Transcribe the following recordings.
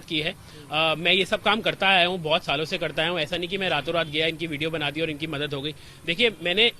की है। मैं ये सब काम करता आया हूँ, बहुत सालों से करता आया हूँ। ऐसा नहीं कि मैं रातों रात गया, इनकी वीडियो बना दी और इनकी मदद हो गई। देखिए, मैंने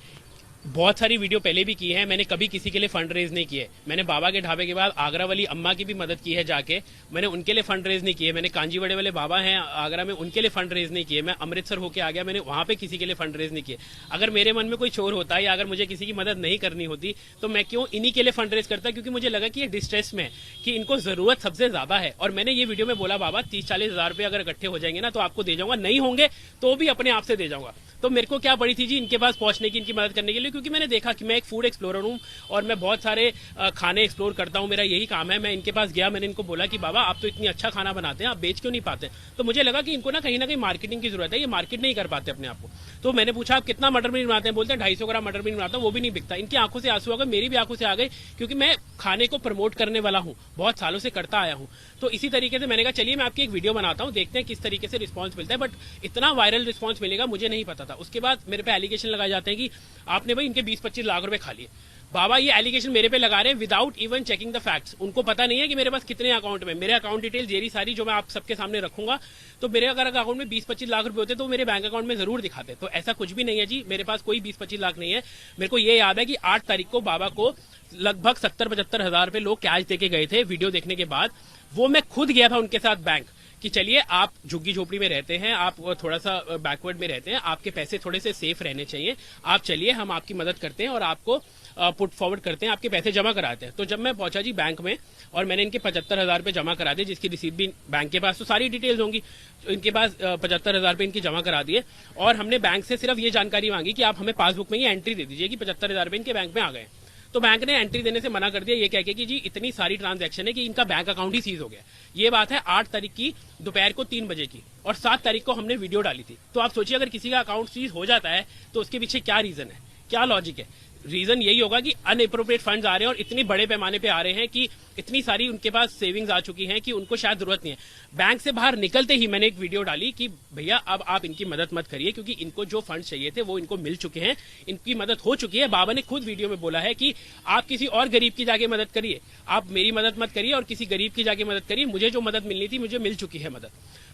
बहुत सारी वीडियो पहले भी की है, मैंने कभी किसी के लिए फंड रेज नहीं किए। मैंने बाबा के ढाबे के बाद आगरा वाली अम्मा की भी मदद की है जाके, मैंने उनके लिए फंड रेज नहीं किए। मैंने कांजी बड़े वाले बाबा हैं आगरा में, उनके लिए फंड रेज नहीं किए। मैं अमृतसर होके आ गया, मैंने वहां पे किसी के लिए फंड रेज नहीं किए। अगर मेरे मन में कोई चोर होता या अगर मुझे किसी की मदद नहीं करनी होती तो मैं क्यों इन्हीं के लिए फंड रेज करता, क्योंकि मुझे लगा कि ये डिस्ट्रेस में है, कि इनको जरूरत सबसे ज्यादा है। और मैंने ये वीडियो में बोला, बाबा 30-40 हजार रुपए अगर इकट्ठे हो जाएंगे ना तो आपको दे जाऊंगा, नहीं होंगे तो भी अपने आप से दे जाऊंगा। तो मेरे को क्या पड़ी थी जी इनके पास पहुंचने की, इनकी मदद करने के लिए, क्योंकि मैंने देखा कि मैं एक फूड एक्सप्लोरर हूं और मैं बहुत सारे खाने एक्सप्लोर करता हूं, मेरा यही काम है। मैं इनके पास गया, मैंने इनको बोला कि बाबा आप तो इतनी अच्छा खाना बनाते हैं, आप बेच क्यों नहीं पाते? तो मुझे लगा कि इनको ना कहीं मार्केटिंग की जरूरत है, ये मार्केट नहीं कर पाते अपने आप को। तो मैंने पूछा आप कितना मटर पनीर बनाते हैं? बोलते हैं 250 ग्राम मटर पनीर बनाता हूं, वो भी नहीं बिकता। इनकी आंखों से आंसू आ गए, मेरी भी आंखों से आ गए, क्योंकि मैं खाने को प्रमोट करने वाला हूं, बहुत सालों से करता आया हूं। तो इसी तरीके से मैंने कहा चलिए मैं आपकी एक वीडियो बनाता हूं, देखते हैं किस तरीके से रिस्पॉन्स मिलता है। बट इतना वायरल रिस्पॉन्स मिलेगा मुझे नहीं पता था। उसके बाद मेरे पे एलिगेशन लगाए जाते हैं कि आपने भाई इनके 20-25 लाख रुपए खा लिए। बाबा ये एलिगेशन मेरे पे लगा रहे हैं without even checking the facts. उनको पता नहीं है कि मेरे पास कितने अकाउंट में, मेरे अकाउंट डिटेल्स ये सारी जो मैं आप सबके सामने रखूंगा, तो मेरे अगर अकाउंट में 20-25 लाख रुपए होते तो मेरे बैंक अकाउंट में जरूर दिखाते। तो ऐसा कुछ भी नहीं है जी, मेरे पास कोई 20-25 लाख नहीं है। मेरे को ये याद है कि 8 तारीख को बाबा को लगभग 70-75 हजार रुपए लोग कैश देके गए थे वीडियो देखने के बाद। वो मैं खुद गया था उनके साथ बैंक कि चलिए आप झुग्गी झोपड़ी में रहते हैं, आप थोड़ा सा बैकवर्ड में रहते हैं, आपके पैसे थोड़े से सेफ रहने चाहिए, आप चलिए हम आपकी मदद करते हैं और आपको पुट फॉरवर्ड करते हैं, आपके पैसे जमा कराते हैं। तो जब मैं पहुंचा जी बैंक में और मैंने इनके 75 हजार रुपए जमा करा दिए, जिसकी रिसीट भी बैंक के पास तो सारी डिटेल्स होंगी, तो इनके पास 75 हजार रुपए इनकी जमा करा दिए। और हमने बैंक से सिर्फ ये जानकारी मांगी कि आप हमें पासबुक में ही एंट्री दे दीजिए कि 75 हजार रुपए इनके बैंक में आ गए। तो बैंक ने एंट्री देने से मना कर दिया, ये कह के कि जी इतनी सारी ट्रांजैक्शन है कि इनका बैंक अकाउंट ही सीज हो गया। ये बात है 8 तारीख की दोपहर को 3 बजे की, और 7 तारीख को हमने वीडियो डाली थी। तो आप सोचिए अगर किसी का अकाउंट सीज हो जाता है तो उसके पीछे क्या रीजन है, क्या लॉजिक है? रीजन यही होगा कि अनएप्रोप्रिएट फंड्स आ रहे हैं और इतनी बड़े पैमाने पे आ रहे हैं कि इतनी सारी उनके पास सेविंग्स आ चुकी हैं कि उनको शायद जरूरत नहीं है। बैंक से बाहर निकलते ही मैंने एक वीडियो डाली कि भैया अब आप इनकी मदद मत करिए, क्योंकि इनको जो फंड्स चाहिए थे वो इनको मिल चुके हैं, इनकी मदद हो चुकी है। बाबा ने खुद वीडियो में बोला है कि आप किसी और गरीब की जाके मदद करिए, आप मेरी मदद मत करिए और किसी गरीब की जाके मदद करिए, मुझे जो मदद मिलनी थी मुझे मिल चुकी है मदद।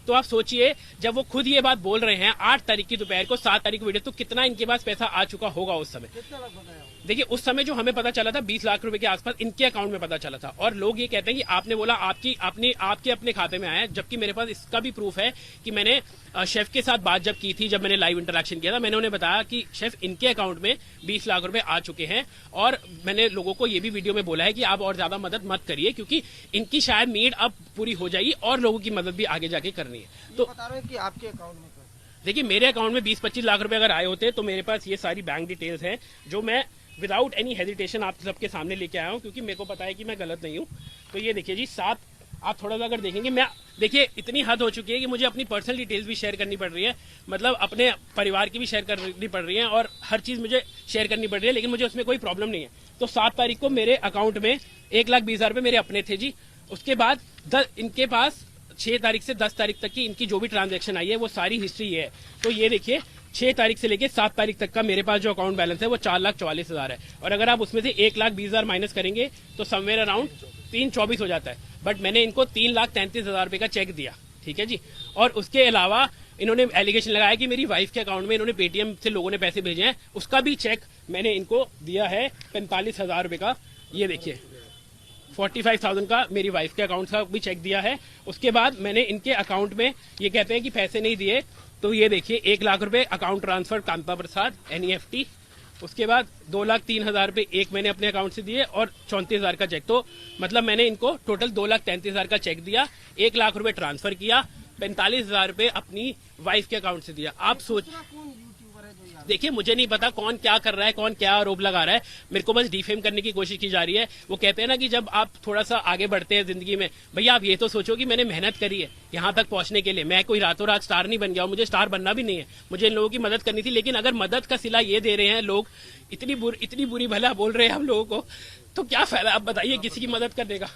तो आप सोचिए जब वो खुद ये बात बोल रहे हैं 8 तारीख की दोपहर को, 7 तारीख को वीडियो, तो कितना इनके पास पैसा आ चुका होगा उस समय? देखिए उस समय जो हमें पता चला था 20 लाख रुपए के आसपास इनके अकाउंट में पता चला था। और लोग ये कहते हैं कि आपने बोला आपके अपने खाते में आया, जबकि मेरे पास इसका भी प्रूफ है कि मैंने शेफ के साथ बात जब की थी, जब मैंने लाइव इंटरेक्शन किया था, मैंने उन्हें बताया कि शेफ इनके अकाउंट में 20 लाख रुपए आ चुके हैं। और मैंने लोगों को ये भी वीडियो में बोला है कि आप और ज्यादा मदद मत करिए, क्योंकि इनकी शायद नीड अब पूरी हो जाएगी और लोगों की मदद भी आगे जाके करनी है। तो बता रहे हैं कि आपके अकाउंट में देखिए मेरे अकाउंट में 20-25 लाख रुपए अगर आए होते तो मेरे पास ये सारी बैंक डिटेल्स हैं, जो मैं विदाउट एनी हेजिटेशन आप सबके सामने लेके आया हूं, क्योंकि मेरे को पता है कि मैं गलत नहीं हूं। तो ये देखिए जी 7, आप थोड़ा सा अगर देखेंगे, मैं देखिए इतनी हद हो चुकी है कि मुझे अपनी पर्सनल डिटेल्स भी शेयर करनी पड़ रही है, मतलब अपने परिवार की भी शेयर करनी पड़ रही है और हर चीज मुझे शेयर करनी पड़ रही है, लेकिन मुझे उसमें कोई प्रॉब्लम नहीं है। तो 7 तारीख को मेरे अकाउंट में 1,20,000 रुपए मेरे अपने थे जी। उसके बाद इनके पास 6 तारीख से 10 तारीख तक की इनकी जो भी ट्रांजैक्शन आई है वो सारी हिस्ट्री है। तो ये देखिए 6 तारीख से लेके 7 तारीख तक का मेरे पास जो अकाउंट बैलेंस है वो 4,44,000 है। और अगर आप उसमें से 1,20,000 माइनस करेंगे तो समवेयर अराउंड 3,24 हो जाता है। बट मैंने इनको 3,33,000 रुपए का चेक दिया, ठीक है जी। और उसके अलावा इन्होंने एलिगेशन लगाया कि मेरी वाइफ के अकाउंट में इन्होंने पेटीएम से लोगों ने पैसे भेजे हैं, उसका भी चेक मैंने इनको दिया है 45,000 रुपए का। ये देखिए 45,000 का मेरी वाइफ के अकाउंट का भी चेक दिया है। उसके बाद मैंने इनके अकाउंट में, ये कहते हैं कि पैसे नहीं दिए, तो ये देखिए 1 लाख रुपए अकाउंट ट्रांसफर कांता प्रसाद NEFT। उसके बाद 2,03,000 रुपए एक मैंने अपने अकाउंट से दिए और 34,000 का चेक। तो मतलब मैंने इनको टोटल 2,33,000 का चेक दिया, 1 लाख रुपए ट्रांसफर किया, 45,000 रुपए अपनी वाइफ के अकाउंट से दिया। आप सोच देखिए मुझे नहीं पता कौन क्या कर रहा है, कौन क्या आरोप लगा रहा है, मेरे को बस डिफेम करने की कोशिश की जा रही है। वो कहते हैं ना कि जब आप थोड़ा सा आगे बढ़ते हैं जिंदगी में, भैया आप ये तो सोचो कि मैंने मेहनत करी है यहाँ तक पहुंचने के लिए, मैं कोई रातों रात स्टार नहीं बन गया हूँ, मुझे स्टार बनना भी नहीं है, मुझे इन लोगों की मदद करनी थी। लेकिन अगर मदद का सिला ये दे रहे हैं लोग, इतनी बुरी भला बोल रहे हैं हम लोगों को, तो क्या फायदा आप बताइए किसी की मदद करने का?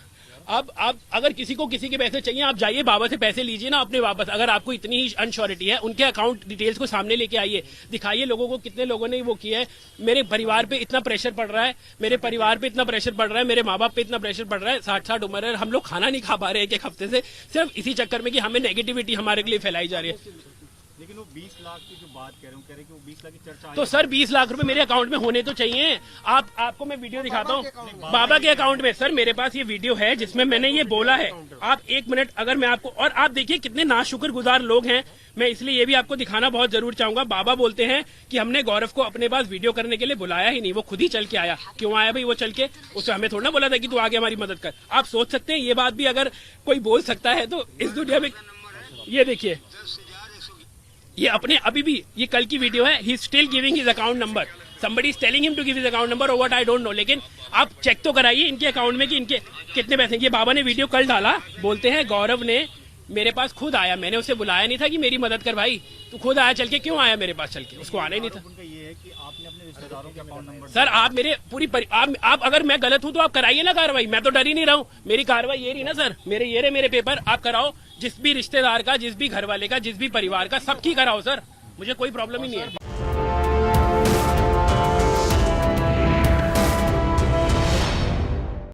अब अगर किसी को किसी के पैसे चाहिए, आप जाइए बाबा से पैसे लीजिए ना अपने वापस। अगर आपको इतनी ही अनश्योरिटी है, उनके अकाउंट डिटेल्स को सामने लेके आइए, दिखाइए लोगों को कितने लोगों ने वो किया है। मेरे परिवार पे इतना प्रेशर पड़ रहा है, मेरे परिवार पे इतना प्रेशर पड़ रहा है, मेरे माँ बाप पे इतना प्रेशर पड़ रहा है। 60 उम्र है, हम लोग खाना नहीं खा पा रहे एक हफ्ते से, सिर्फ इसी चक्कर में कि हमें नेगेटिविटी हमारे लिए फैलाई जा रही है। लेकिन वो 20 लाख की जो बात कह रहे हैं, कह रहे हैं कि वो 20 लाख की चर्चा तो सर 20 लाख रुपए मेरे अकाउंट में होने तो चाहिए। आपको मैं वीडियो दिखाता हूँ बाबा के अकाउंट में। सर मेरे पास ये वीडियो है जिसमें मैंने ये बोला है। आप एक मिनट, अगर मैं आपको, और आप देखिए कितने नाशुक्रगुजार लोग हैं। मैं इसलिए ये भी आपको दिखाना बहुत जरूर चाहूंगा। बाबा बोलते हैं कि हमने गौरव को अपने पास वीडियो करने के लिए बुलाया ही नहीं, वो खुद ही चल के आया। क्यों आया भाई वो चल के? उसे हमें थोड़ा ना बोला था कि तू आगे हमारी मदद कर। आप सोच सकते हैं ये बात भी अगर कोई बोल सकता है तो इस दुनिया में। ये देखिए, ये अपने अभी भी, ये कल की वीडियो है। He still giving his account number, somebody is telling him to give his account number or what I don't know। लेकिन आप चेक तो कराइए इनके अकाउंट में कि इनके कितने पैसे। ये बाबा ने वीडियो कल डाला, बोलते हैं गौरव ने मेरे पास खुद आया, मैंने उसे बुलाया नहीं था कि मेरी मदद कर भाई, तू खुद आया चल के। क्यों आया मेरे पास चल के? उसको आना ही नहीं था। उनका ये है कि आपने अपने रिश्तेदारों के अकाउंट नंबर। सर आप मेरे आप अगर मैं गलत हूं तो आप कराइए ना कार्रवाई, मैं तो डर ही नहीं रहा हूं। मेरी कार्रवाई ये रही ना सर, ये रहे मेरे पेपर, आप कराओ। जिस भी रिश्तेदार का, जिस भी घर वाले का, जिस भी परिवार का, सबकी कराओ सर, मुझे कोई प्रॉब्लम ही नहीं है।